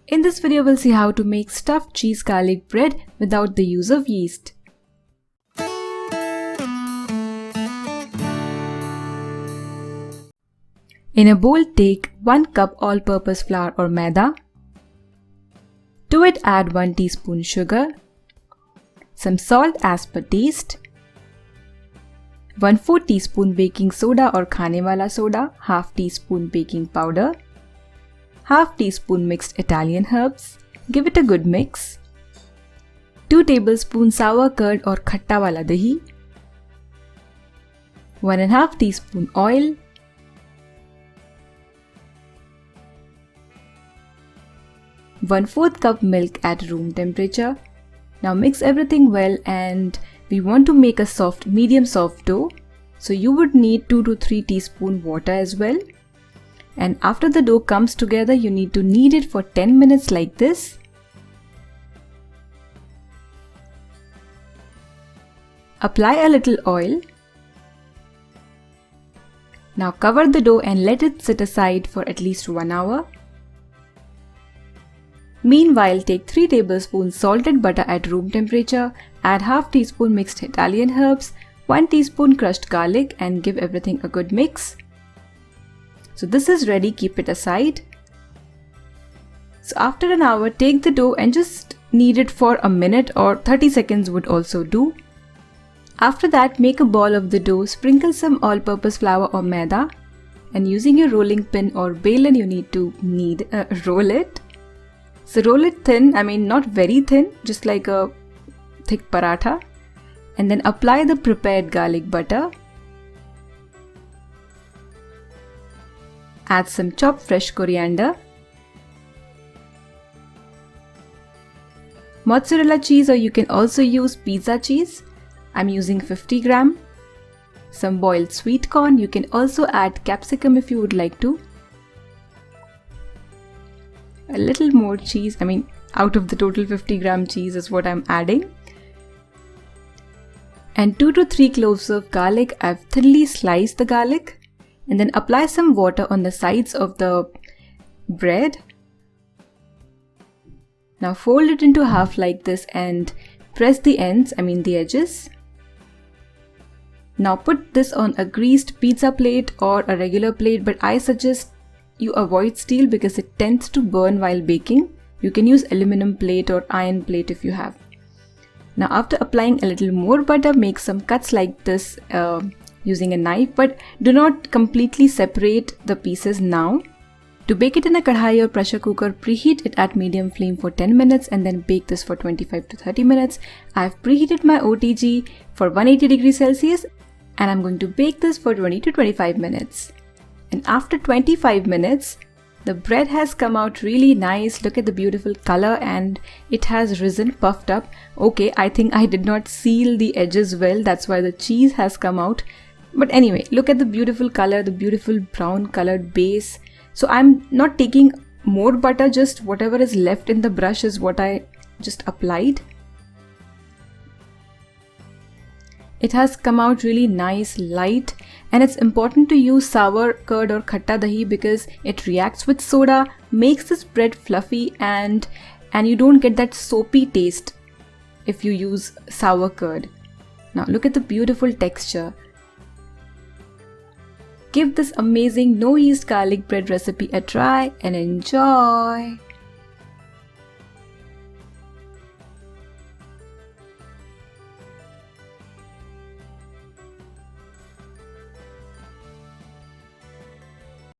In this video, we'll see how to make stuffed cheese garlic bread without the use of yeast. In a bowl, take 1 cup all-purpose flour or maida. To it, add 1 teaspoon sugar, some salt as per taste, 1/4 teaspoon baking soda or Khane wala soda, 1/2 teaspoon baking powder, 1/2 teaspoon mixed Italian herbs. Give it a good mix. 2 tablespoons sour curd or khatta wala dahi, 1/2 teaspoon oil, 1/4 cup milk at room temperature. Now mix everything well, and we want to make a medium soft dough. So you would need 2 to 3 teaspoon water as well. And after the dough comes together, you need to knead it for 10 minutes like this. Apply a little oil. Now cover the dough and let it sit aside for at least 1 hour. Meanwhile, take 3 tablespoons salted butter at room temperature, add 1/2 teaspoon mixed Italian herbs, 1 teaspoon crushed garlic, and give everything a good mix. So this is ready, keep it aside. So after an hour, take the dough and just knead it for a minute, or 30 seconds would also do. After that, make a ball of the dough, sprinkle some all-purpose flour or maida, and using your rolling pin or balan, you need to roll it. So roll it thin, not very thin, just like a thick paratha, and then apply the prepared garlic butter. Add some chopped fresh coriander, mozzarella cheese, or you can also use pizza cheese. I'm using 50 gram. Some boiled sweet corn. You can also add capsicum if you would like to. A little more cheese, out of the total 50 gram cheese is what I'm adding. And 2 to 3 cloves of garlic. I've thinly sliced the garlic. And then apply some water on the sides of the bread. Now fold it into half like this and press the ends, the edges. Now put this on a greased pizza plate or a regular plate, but I suggest you avoid steel because it tends to burn while baking. You can use aluminum plate or iron plate if you have. Now after applying a little more butter, make some cuts like this using a knife, but do not completely separate the pieces now. To bake it in a kadhai or pressure cooker, preheat it at medium flame for 10 minutes and then bake this for 25 to 30 minutes. I've preheated my OTG for 180 degrees Celsius and I'm going to bake this for 20 to 25 minutes. And after 25 minutes, the bread has come out really nice. Look at the beautiful color, and it has risen, puffed up. Okay, I think I did not seal the edges well. That's why the cheese has come out. But anyway, look at the beautiful color, the beautiful brown colored base. So I'm not taking more butter, just whatever is left in the brush is what I just applied. It has come out really nice, light, and it's important to use sour curd or khatta dahi because it reacts with soda, makes this bread fluffy, and you don't get that soapy taste if you use sour curd. Now look at the beautiful texture. Give this amazing no yeast garlic bread recipe a try and enjoy!